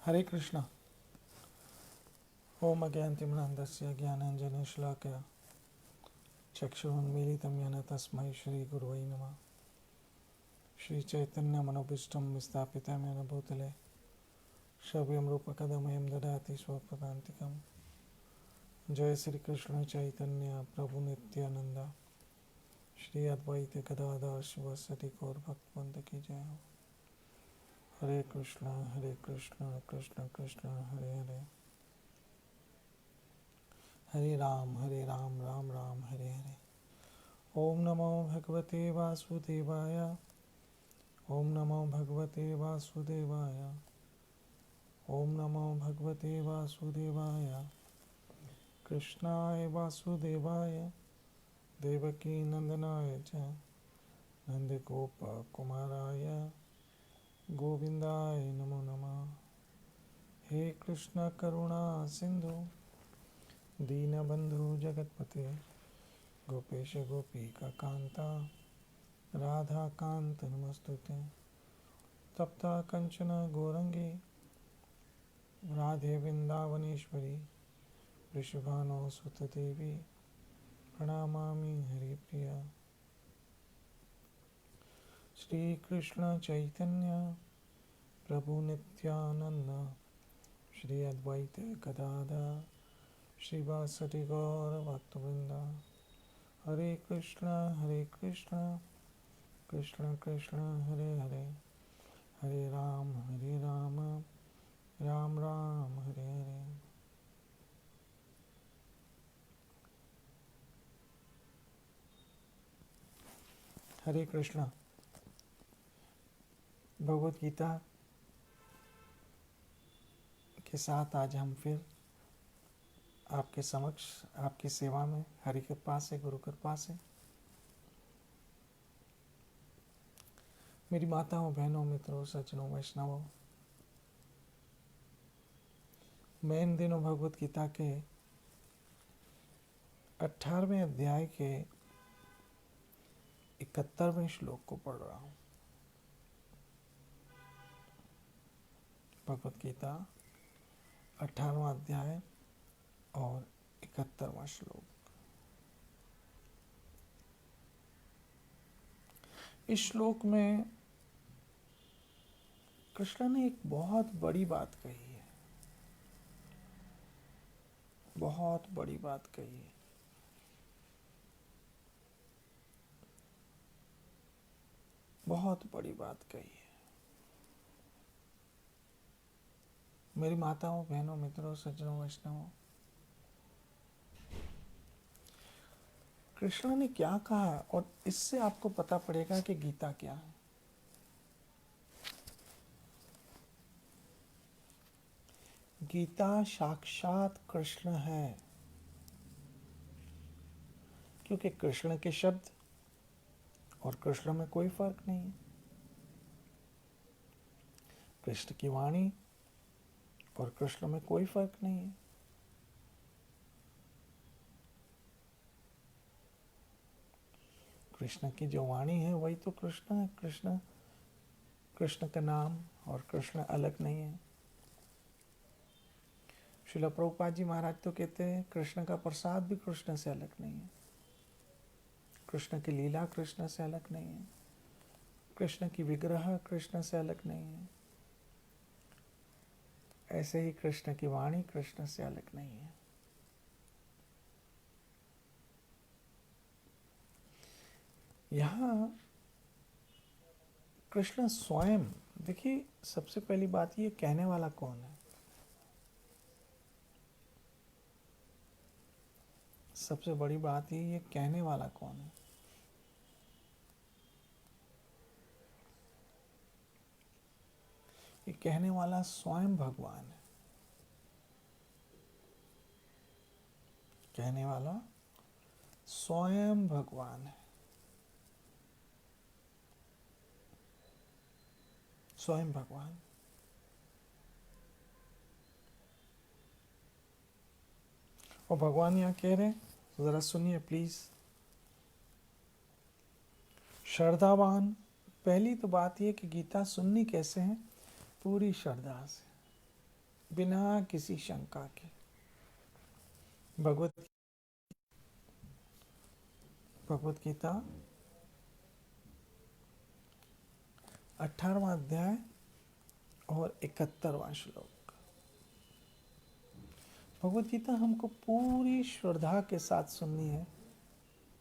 हरे कृष्णा। ओम अज्ञानतिमिरान्धस्य ज्ञानाञ्जनशलाकया चक्षुरुन्मीलितं येन तस्मै श्रीगुरवे नमः। श्रीचैतन्यमनोभीष्टं विस्थापितं येन भूतले श्रव्यं रूपकदमयं ददाति स्वपदान्तिकं। जय श्री कृष्ण चैतन्य प्रभु नित्यानंद श्री अद्वैत गदाधर शिवसति गौर भक्तवृंद की जय हो। हरे कृष्ण कृष्ण कृष्ण हरे हरे, हरे राम राम राम हरे हरे। ओम नमो भगवते वासुदेवाय, ओम नमो भगवते वासुदेवाय, ओम नमो भगवते वासुदेवाय। कृष्णाय वासुदेवाय देवकी नंदनाय च नंदगोप कुमाराय गोविंदाय नमो नमः। हे कृष्ण करुणा सिंधु दीनबंधु जगतपते गोपेश गोपिका कांता राधा कांत नमस्तुते। तप्ता कंचन गौरंगी राधे वृंदावनेश्वरी वृषभानो सुत देवी प्रणमामि हरिप्रिया। श्री कृष्ण चैतन्य प्रभु नित्यानंद श्री अद्वैत गदाधर श्रीवासदि गौर भक्तवृंदा। हरे कृष्ण कृष्ण कृष्ण हरे हरे, हरे राम राम राम हरे हरे। हरे कृष्णा। भगवत गीता के साथ आज हम फिर आपके समक्ष आपकी सेवा में, हरि कृपा से, गुरु कृपा से। मेरी माताओं, बहनों, मित्रों, सज्जनों, वैष्णवों, मैं इन दिनों भगवत गीता के 18वें अध्याय के 71वें श्लोक को पढ़ रहा हूँ। भगवत गीता 18वां अध्याय और 71वां श्लोक। इस श्लोक में कृष्ण ने एक बहुत बड़ी बात कही है, बहुत बड़ी बात कही है। बहुत बड़ी बात कही है। मेरी माताओं, बहनों, मित्रों, सज्जनों, वैष्णवों, कृष्ण ने क्या कहा और इससे आपको पता पड़ेगा कि गीता क्या है। गीता साक्षात कृष्ण है, क्योंकि कृष्ण के शब्द और कृष्ण में कोई फर्क नहीं है। कृष्ण की वाणी और कृष्ण में कोई फर्क नहीं है। कृष्ण की जो वाणी है वही तो कृष्ण है। कृष्ण का नाम और कृष्ण अलग नहीं है। श्रील प्रभुपाद जी महाराज तो कहते हैं कृष्ण का प्रसाद भी कृष्ण से अलग नहीं है। कृष्ण की लीला कृष्ण से अलग नहीं है। कृष्ण की विग्रह कृष्ण से अलग नहीं है। ऐसे ही कृष्ण की वाणी कृष्ण से अलग नहीं है। यहाँ कृष्ण स्वयं, देखिए सबसे पहली बात ये, कहने वाला कौन है। सबसे बड़ी बात ये कहने वाला कौन है। ये कहने वाला स्वयं भगवान है। कहने वाला स्वयं भगवान है। स्वयं भगवान। और भगवान यहाँ कह रहे हैं, जरा सुनिए प्लीज। श्रद्धावान, पहली तो बात यह कि गीता सुननी कैसे है, पूरी श्रद्धा से। बिना किसी शंका के। भगवत गीता 18वां अध्याय और 71वां श्लोक। भगवत गीता हमको पूरी श्रद्धा के साथ सुननी है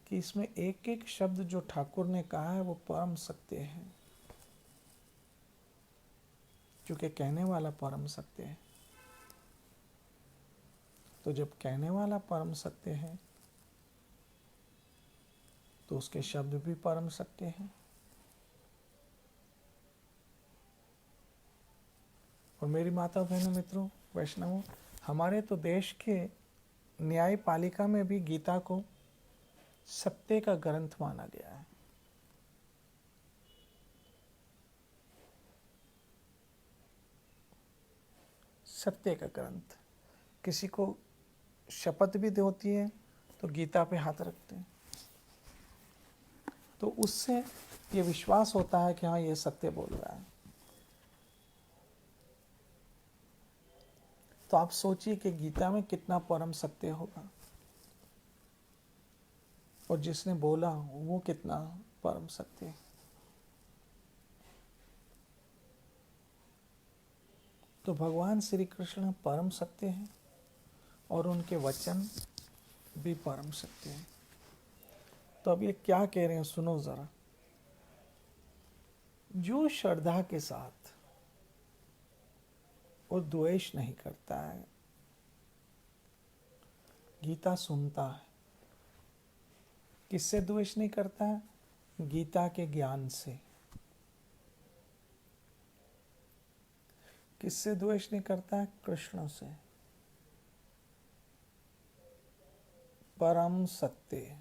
कि इसमें एक एक शब्द जो ठाकुर ने कहा है वो परम सत्य है, क्योंकि कहने वाला परम सत्य है। तो जब कहने वाला परम सत्य है तो उसके शब्द भी परम सत्य हैं। और मेरी माता बहनों मित्रों वैष्णवों, हमारे तो देश के न्यायपालिका में भी गीता को सत्य का ग्रंथ माना गया है। सत्य का ग्रंथ। किसी को शपथ भी होती है तो गीता पे हाथ रखते हैं, तो उससे ये विश्वास होता है कि हाँ ये सत्य बोल रहा है। तो आप सोचिए कि गीता में कितना परम सत्य होगा, और जिसने बोला वो कितना परम सत्य है। तो भगवान श्री कृष्ण परम सत्य हैं और उनके वचन भी परम सत्य हैं। तो अब ये क्या कह रहे हैं सुनो जरा। जो श्रद्धा के साथ और द्वेष नहीं करता है, गीता सुनता है। किससे द्वेष नहीं करता है? गीता के ज्ञान से। किससे द्वेष नहीं करता है? कृष्ण से। परम सत्य।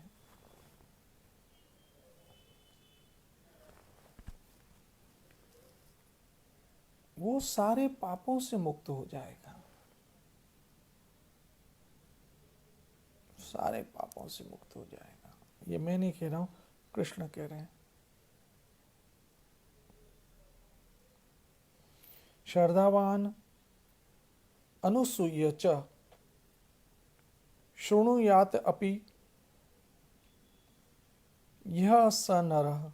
वो सारे पापों से मुक्त हो जाएगा। सारे पापों से मुक्त हो जाएगा। ये मैं नहीं कह रहा हूं, कृष्ण कह रहे हैं। श्रद्धावान अनुसूय च शृणुयात अपि यह स नरः।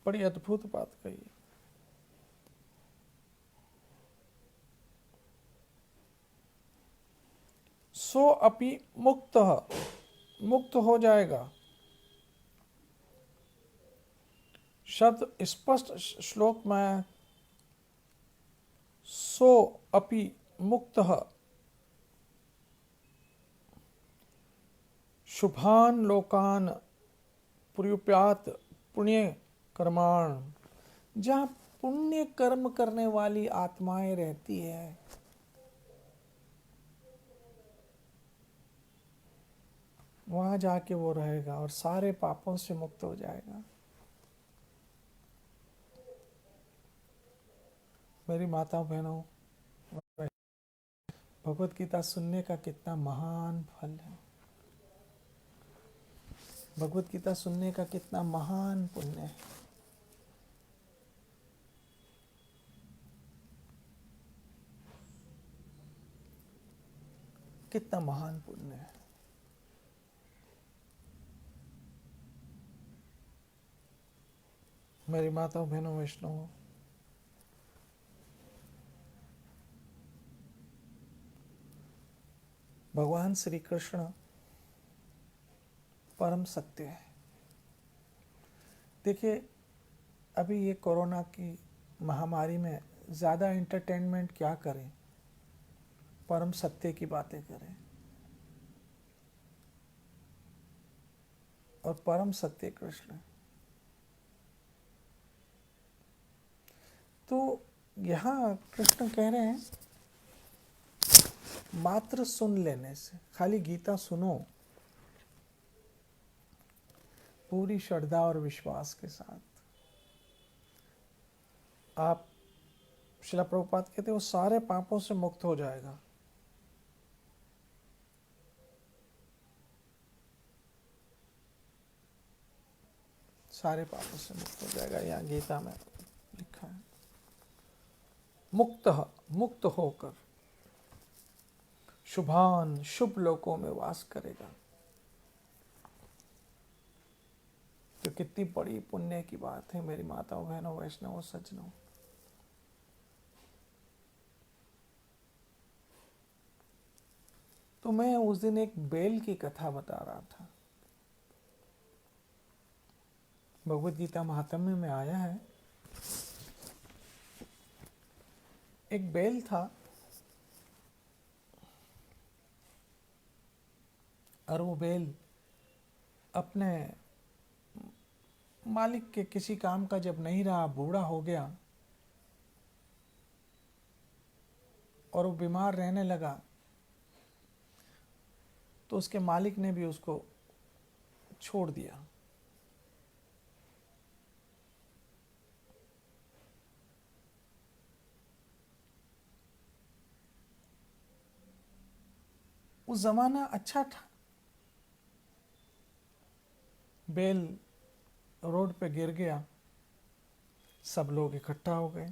बड़ी अद्भुत बात कही। सो अपि मुक्त, मुक्त हो जाएगा। शब्द स्पष्ट श्लोक में सो अपि मुक्त शुभान लोकान प्रयुप्यात पुण्य कर्माण। जहाँ पुण्य कर्म करने वाली आत्माएं रहती है, वहां जाके वो रहेगा और सारे पापों से मुक्त हो जाएगा। मेरी माता बहनों, भगवत गीता सुनने का कितना महान फल है। भगवत गीता सुनने का कितना महान पुण्य है। कितना महान पुण्य है। मेरी माताओं बहनों वैष्णवों, भगवान श्री कृष्ण परम सत्य है। देखिए, अभी ये कोरोना की महामारी में ज़्यादा एंटरटेनमेंट क्या करें? परम सत्य की बातें करें। और परम सत्य कृष्ण। तो यहाँ कृष्ण कह रहे हैं मात्र सुन लेने से, खाली गीता सुनो पूरी श्रद्धा और विश्वास के साथ, आप, श्रील प्रभुपाद कहते हैं, वो सारे पापों से मुक्त हो जाएगा। सारे पापों से मुक्त हो जाएगा। यहाँ गीता में मुक्त मुक्त होकर शुभान शुभ लोकों में वास करेगा। तो कितनी बड़ी पुण्य की बात है मेरी माताओं, बहनों, वैष्णवों, सज्जनों। तो मैं उस दिन एक बेल की कथा बता रहा था। भगवद गीता महात्म्य में आया है, एक बेल था और वो बेल अपने मालिक के किसी काम का जब नहीं रहा, बूढ़ा हो गया और वो बीमार रहने लगा, तो उसके मालिक ने भी उसको छोड़ दिया। उस जमाना अच्छा था। बेल रोड पे गिर गया, सब लोग इकट्ठा हो गए।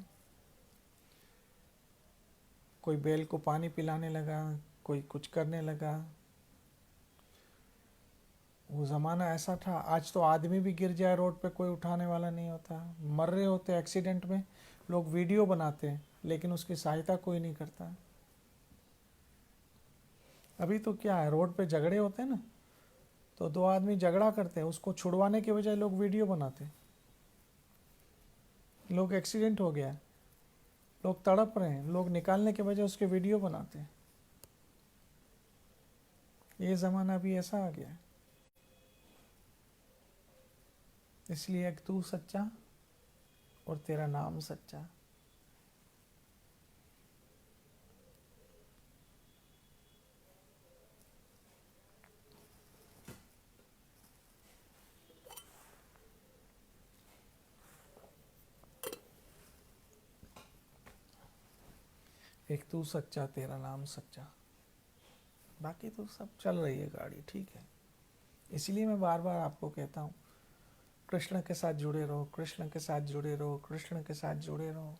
कोई बेल को पानी पिलाने लगा, कोई कुछ करने लगा। वो ज़माना ऐसा था। आज तो आदमी भी गिर जाए रोड पे कोई उठाने वाला नहीं होता। मर रहे होते एक्सीडेंट में, लोग वीडियो बनाते हैं, लेकिन उसकी सहायता कोई नहीं करता। अभी तो क्या है, रोड पे झगड़े होते हैं ना, तो दो आदमी झगड़ा करते हैं, उसको छुड़वाने के बजाय लोग वीडियो बनाते हैं। लोग एक्सीडेंट हो गया, लोग तड़प रहे हैं, लोग निकालने के बजाय उसके वीडियो बनाते हैं। ये ज़माना भी ऐसा आ गया है। इसलिए एक तू सच्चा और तेरा नाम सच्चा। एक तू सच्चा, तेरा नाम सच्चा। बाकी तो सब चल रही है गाड़ी, ठीक है। इसीलिए मैं बार बार आपको कहता हूँ, कृष्ण के साथ जुड़े रहो, कृष्ण के साथ जुड़े रहो, कृष्ण के साथ जुड़े रहो।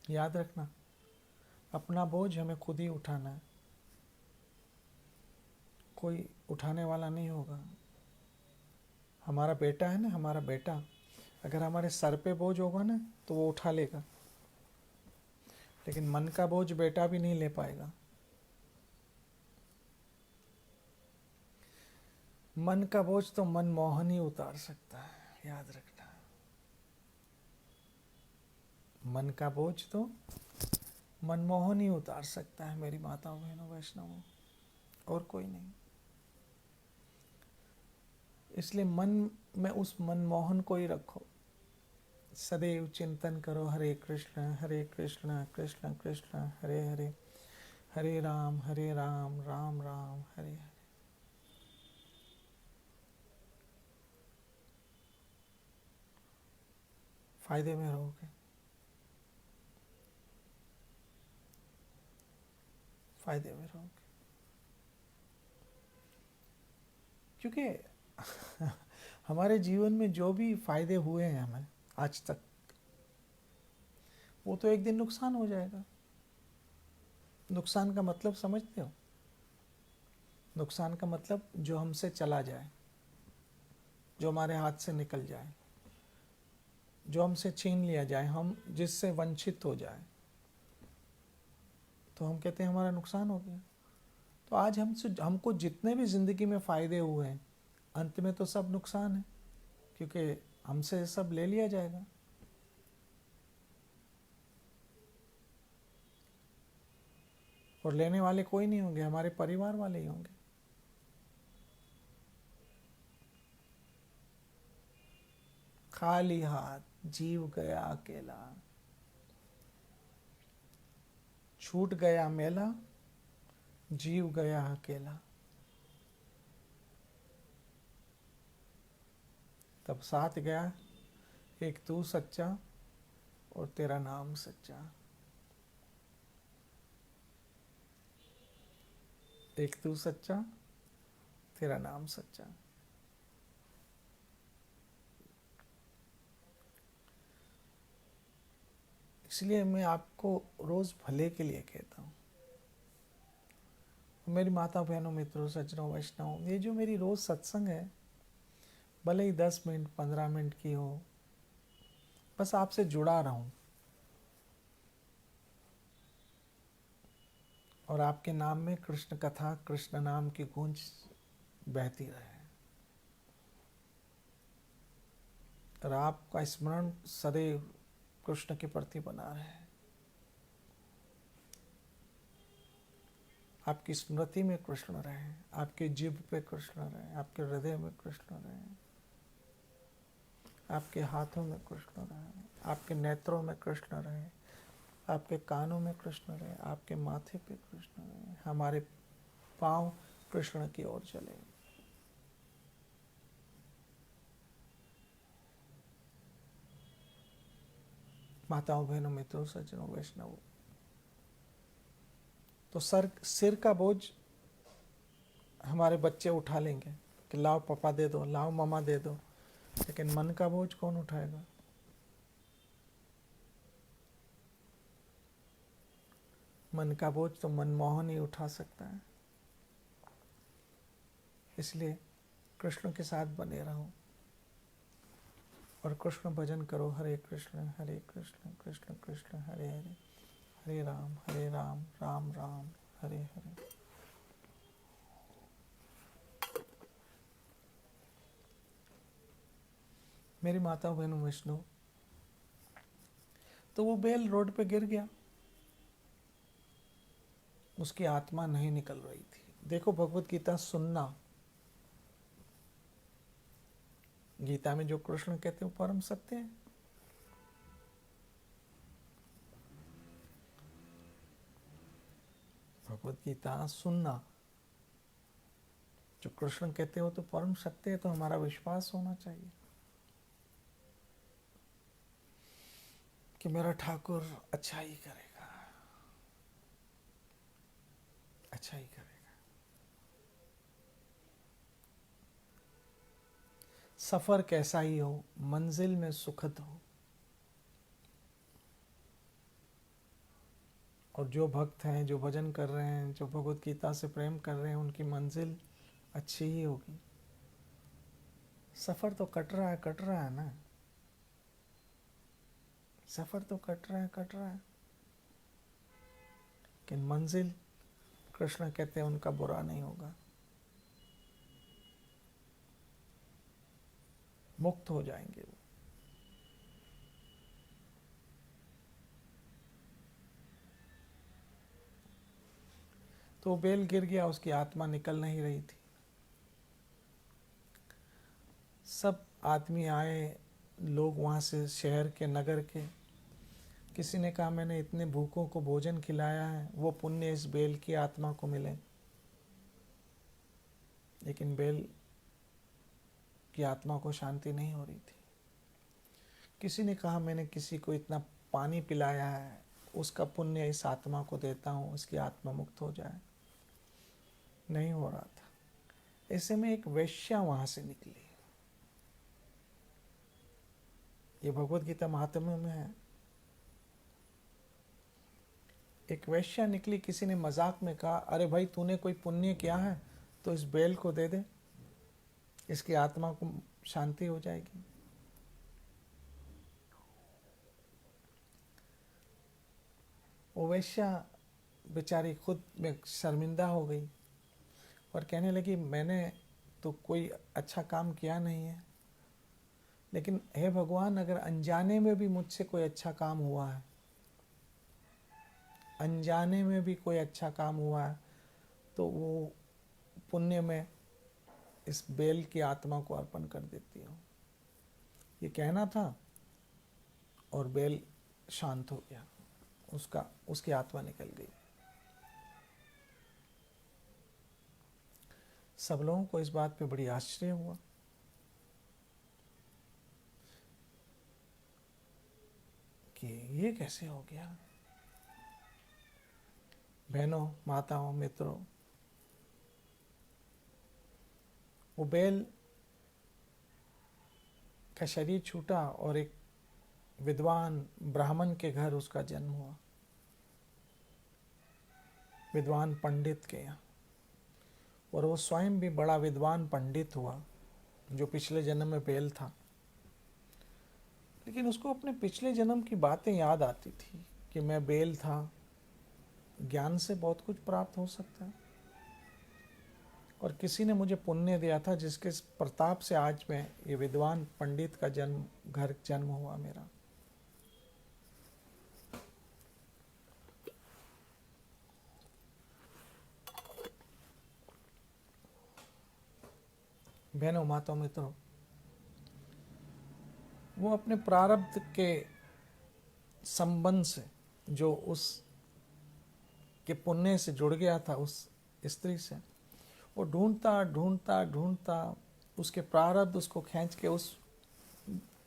याद रखना, अपना बोझ हमें खुद ही उठाना है, कोई उठाने वाला नहीं होगा। हमारा बेटा है ना, हमारा बेटा अगर हमारे सर पे बोझ होगा ना तो वो उठा लेगा, लेकिन मन का बोझ बेटा भी नहीं ले पाएगा। मन का बोझ तो मनमोहन ही उतार सकता है, याद रखना। मन का बोझ तो मनमोहन ही उतार सकता है मेरी माताओं, बहनों, वैष्णवों, और कोई नहीं। इसलिए मन में उस मनमोहन को ही रखो। सदैव चिंतन करो, हरे कृष्ण कृष्ण कृष्ण हरे हरे, हरे राम राम राम हरे हरे। फायदे में रहोगे, फायदे में रहोगे। क्योंकि हमारे जीवन में जो भी फायदे हुए हैं हमें आज तक, वो तो एक दिन नुकसान हो जाएगा। नुकसान का मतलब समझते हो? नुकसान का मतलब जो हमसे चला जाए, जो हमारे हाथ से निकल जाए, जो हमसे छीन लिया जाए, हम जिससे वंचित हो जाए, तो हम कहते हैं हमारा नुकसान हो गया। तो आज हमको जितने भी ज़िंदगी में फ़ायदे हुए हैं, अंत में तो सब नुकसान है, क्योंकि हमसे सब ले लिया जाएगा। और लेने वाले कोई नहीं होंगे, हमारे परिवार वाले ही होंगे। खाली हाथ जीव गया अकेला, छूट गया मेला, जीव गया अकेला। तब साथ गया एक तू सच्चा और तेरा नाम सच्चा। एक तू सच्चा, तेरा नाम सच्चा। इसलिए मैं आपको रोज़ भले के लिए कहता हूँ। मेरी माता बहनों, मित्रों, सज्जनों, वैष्णव, ये जो मेरी रोज़ सत्संग है, भले ही 10 मिनट 15 मिनट की हो, बस आपसे जुड़ा रहूं और आपके नाम में कृष्ण कथा, कृष्ण नाम की गूंज बहती रहे और आपका स्मरण सदैव कृष्ण के प्रति बना रहे। आपकी स्मृति में कृष्ण रहे, आपके जीभ पे कृष्ण रहे, आपके हृदय में कृष्ण रहे, आपके हाथों में कृष्ण रहे, आपके नेत्रों में कृष्ण रहे, आपके कानों में कृष्ण रहे, आपके माथे पे कृष्ण रहे, हमारे पांव कृष्ण की ओर चले। माताओं, बहनों, मित्रों, सज्जनों, वैष्णवों, तो सिर का बोझ हमारे बच्चे उठा लेंगे कि लाओ पापा दे दो, लाओ मामा दे दो, लेकिन मन का बोझ कौन उठाएगा? मन का बोझ तो मनमोहन ही उठा सकता है। इसलिए कृष्ण के साथ बने रहो और कृष्ण भजन करो। हरे कृष्ण कृष्ण कृष्ण हरे हरे, हरे राम राम राम हरे हरे। मेरी माता बहनों, वैष्णव, तो वो बेल रोड पे गिर गया, उसकी आत्मा नहीं निकल रही थी। देखो, भगवत गीता सुनना, गीता में जो कृष्ण कहते हैं वो परम सत्य है। भगवत गीता सुनना, जो कृष्ण कहते हैं वो तो परम सत्य है, तो हमारा विश्वास होना चाहिए कि मेरा ठाकुर अच्छा ही करेगा, अच्छा ही करेगा। सफर कैसा ही हो, मंजिल में सुखद हो। और जो भक्त हैं, जो भजन कर रहे हैं, जो भगवत गीता से प्रेम कर रहे हैं, उनकी मंजिल अच्छी ही होगी। सफर तो कट रहा है ना, सफर तो कट रहा है, लेकिन मंजिल कृष्ण कहते हैं उनका बुरा नहीं होगा, मुक्त हो जाएंगे वो। तो बेल गिर गया, उसकी आत्मा निकल नहीं रही थी। सब आदमी आए, लोग वहाँ से, शहर के, नगर के। किसी ने कहा मैंने इतने भूखों को भोजन खिलाया है, वो पुण्य इस बेल की आत्मा को मिले। लेकिन बेल की आत्मा को शांति नहीं हो रही थी। किसी ने कहा मैंने किसी को इतना पानी पिलाया है, उसका पुण्य इस आत्मा को देता हूँ, इसकी आत्मा मुक्त हो जाए। नहीं हो रहा था। ऐसे में एक वैश्या वहां से निकली। ये भगवत गीता महात्म्य में है। एक वैश्या निकली, किसी ने मजाक में कहा अरे भाई तूने कोई पुण्य किया है तो इस बेल को दे दे, इसकी आत्मा को शांति हो जाएगी। वो वैश्या बेचारी खुद में शर्मिंदा हो गई और कहने लगी मैंने तो कोई अच्छा काम किया नहीं है, लेकिन हे भगवान, अगर अनजाने में भी मुझसे कोई अच्छा काम हुआ है, अनजाने में भी कोई अच्छा काम हुआ है, तो वो पुण्य में इस बेल की आत्मा को अर्पण कर देती हूँ। ये कहना था और बेल शांत हो गया, उसकी आत्मा निकल गई। सब लोगों को इस बात पे बड़ी आश्चर्य हुआ कि ये कैसे हो गया। बहनों, माताओं, मित्रों, वो बेल का शरीर छूटा और एक विद्वान ब्राह्मण के घर उसका जन्म हुआ, विद्वान पंडित के यहाँ, और वो स्वयं भी बड़ा विद्वान पंडित हुआ जो पिछले जन्म में बेल था। लेकिन उसको अपने पिछले जन्म की बातें याद आती थी कि मैं बेल था, ज्ञान से बहुत कुछ प्राप्त हो सकता है, और किसी ने मुझे पुण्य दिया था जिसके प्रताप से आज मैं ये विद्वान पंडित का जन्म हुआ मेरा। बहनों, माताओं, मित्रों, वो अपने प्रारब्ध के संबंध से जो उस के पुण्य से जुड़ गया था उस स्त्री से, वो ढूंढता ढूंढता ढूंढता उसके प्रारब्ध उसको खींच के उस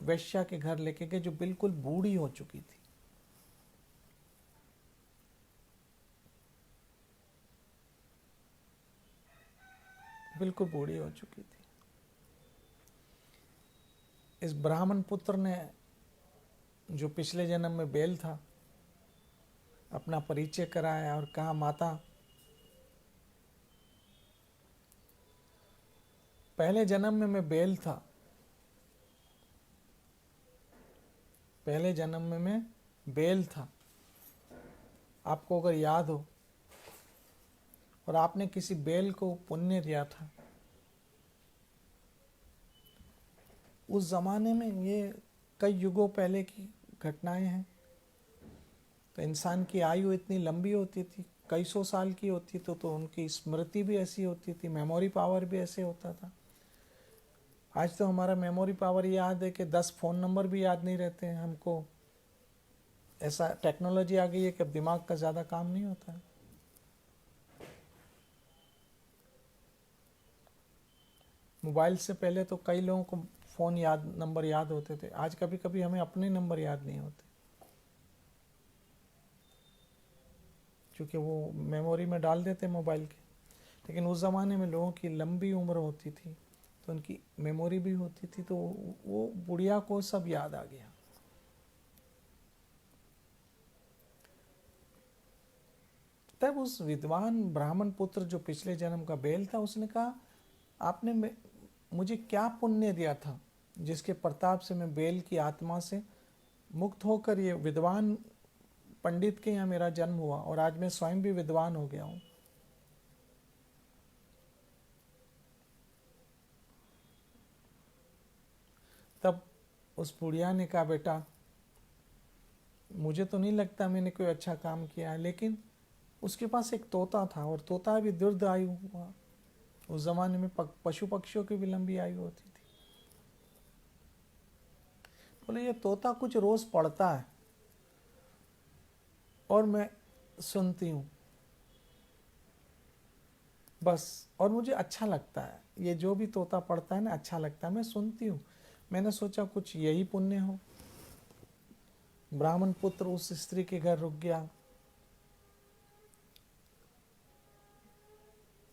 वैश्या के घर लेके गए जो बिल्कुल बूढ़ी हो चुकी थी। बिल्कुल बूढ़ी हो चुकी थी। इस ब्राह्मण पुत्र ने, जो पिछले जन्म में बेल था, अपना परिचय कराया और कहा, माता, पहले जन्म में मैं बेल था, पहले जन्म में मैं बेल था, आपको अगर याद हो, और आपने किसी बेल को पुण्य दिया था। उस जमाने में, ये कई युगों पहले की घटनाएं हैं, तो इंसान की आयु इतनी लंबी होती थी, कई सौ साल की होती, तो उनकी स्मृति भी ऐसी होती थी, मेमोरी पावर भी ऐसे होता था। आज तो हमारा मेमोरी पावर याद है कि 10 फ़ोन नंबर भी याद नहीं रहते हैं हमको। ऐसा टेक्नोलॉजी आ गई है कि अब दिमाग का ज़्यादा काम नहीं होता है। मोबाइल से पहले तो कई लोगों को फ़ोन नंबर याद होते थे, आज कभी कभी हमें अपने नंबर याद नहीं होते, क्योंकि वो मेमोरी में डाल देते मोबाइल के। लेकिन उस ज़माने में लोगों की लंबी उम्र होती थी, तो उनकी मेमोरी भी होती थी, तो वो बुढ़िया को सब याद आ गया। तब उस विद्वान ब्राह्मण पुत्र जो पिछले जन्म का बेल था, उसने कहा, आपने मुझे क्या पुण्य दिया था जिसके प्रताप से मैं बेल की आत्मा से मुक्त होकर ये विद्वान पंडित के यहाँ मेरा जन्म हुआ, और आज मैं स्वयं भी विद्वान हो गया हूँ। तब उस बुढ़िया ने कहा, बेटा, मुझे तो नहीं लगता मैंने कोई अच्छा काम किया है, लेकिन उसके पास एक तोता था, और तोता भी दीर्घ आयु हुआ। उस जमाने में पशु पक्षियों की भी लंबी आयु होती थी। बोले, ये तोता कुछ रोज पढ़ता है और मैं सुनती हूँ बस, और मुझे अच्छा लगता है, ये जो भी तोता पढ़ता है ना, अच्छा लगता है, मैं सुनती हूँ। मैंने सोचा कुछ यही पुण्य हो। ब्राह्मण पुत्र उस स्त्री के घर रुक गया।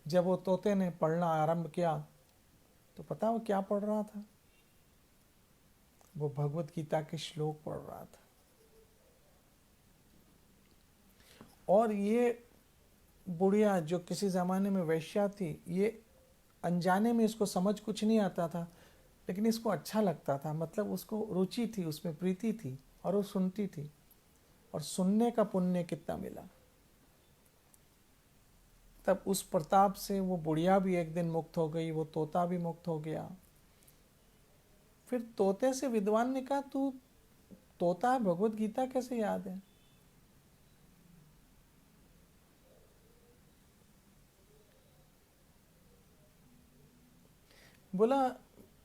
जब वो तोते ने पढ़ना आरंभ किया, तो पता वो क्या पढ़ रहा था? वो भगवत गीता के श्लोक पढ़ रहा था। और ये बुढ़िया जो किसी ज़माने में वैश्या थी, ये अनजाने में इसको समझ कुछ नहीं आता था, लेकिन इसको अच्छा लगता था, मतलब उसको रुचि थी, उसमें प्रीति थी, और वो सुनती थी, और सुनने का पुण्य कितना मिला। तब उस प्रताप से वो बुढ़िया भी एक दिन मुक्त हो गई, वो तोता भी मुक्त हो गया। फिर तोते से विद्वान ने कहा, तू तोता है, भगवत गीता कैसे याद है? बोला,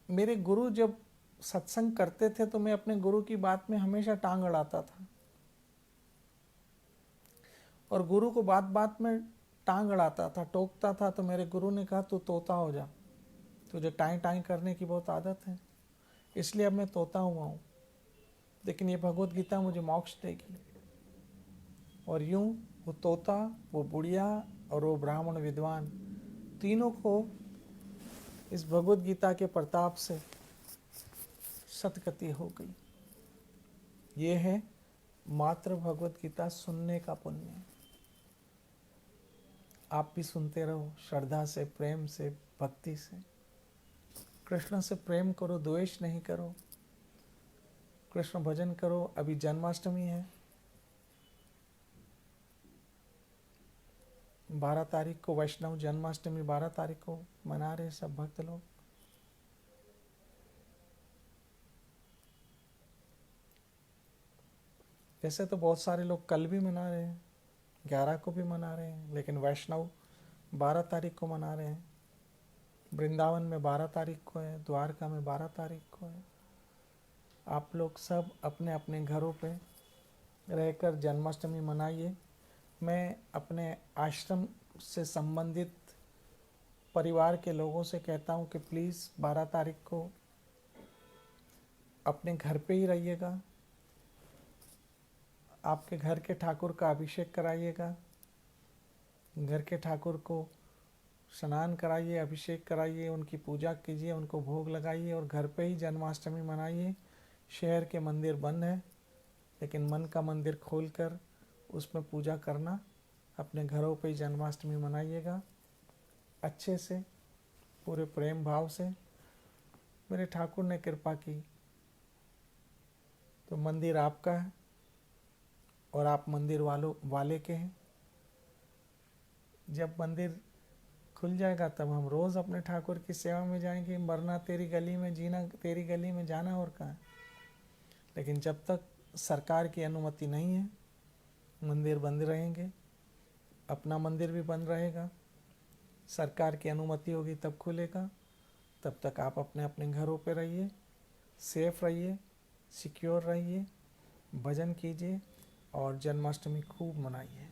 मेरे गुरु जब सत्संग करते थे तो मैं अपने गुरु की बात में हमेशा टांग अड़ाता था, और गुरु को बात बात में टांग अड़ाता था, टोकता था, तो मेरे गुरु ने कहा, तू तोता हो जा, तुझे टाई टाई करने की बहुत आदत है, इसलिए अब मैं तोता हुआ हूँ, लेकिन ये भगवत गीता मुझे मोक्ष देगी। और यूं वो तोता, वो बुढ़िया और वो ब्राह्मण विद्वान, तीनों को इस भगवत गीता के प्रताप से सतगति हो गई। ये है मात्र भगवत गीता सुनने का पुण्य। आप भी सुनते रहो श्रद्धा से, प्रेम से, भक्ति से। कृष्ण से प्रेम करो, द्वेष नहीं करो। कृष्ण भजन करो। अभी जन्माष्टमी है, 12 तारीख को वैष्णव जन्माष्टमी 12 तारीख को मना रहे सब भक्त लोग। वैसे तो बहुत सारे लोग कल भी मना रहे हैं, 11 को भी मना रहे हैं, लेकिन वैष्णव 12 तारीख को मना रहे हैं। वृंदावन में 12 तारीख को है, द्वारका में 12 तारीख को है। आप लोग सब अपने अपने घरों पे रहकर जन्माष्टमी मनाइए। मैं अपने आश्रम से संबंधित परिवार के लोगों से कहता हूँ कि प्लीज़ 12 तारीख को अपने घर पे ही रहिएगा। आपके घर के ठाकुर का अभिषेक कराइएगा, घर के ठाकुर को स्नान कराइए, अभिषेक कराइए, उनकी पूजा कीजिए, उनको भोग लगाइए और घर पे ही जन्माष्टमी मनाइए। शहर के मंदिर बंद हैं, लेकिन मन का मंदिर खोलकर उसमें पूजा करना। अपने घरों पे ही जन्माष्टमी मनाइएगा अच्छे से, पूरे प्रेम भाव से। मेरे ठाकुर ने कृपा की तो मंदिर आपका है और आप मंदिर वाले के हैं। जब मंदिर खुल जाएगा तब हम रोज़ अपने ठाकुर की सेवा में जाएंगे। मरना तेरी गली में, जीना तेरी गली में, जाना और कहाँ। लेकिन जब तक सरकार की अनुमति नहीं है, मंदिर बंद रहेंगे। अपना मंदिर भी बंद रहेगा। सरकार की अनुमति होगी तब खुलेगा। तब तक आप अपने अपने घरों पे रहिए, सेफ रहिए, सिक्योर रहिए, भजन कीजिए और जन्माष्टमी खूब मनाइए।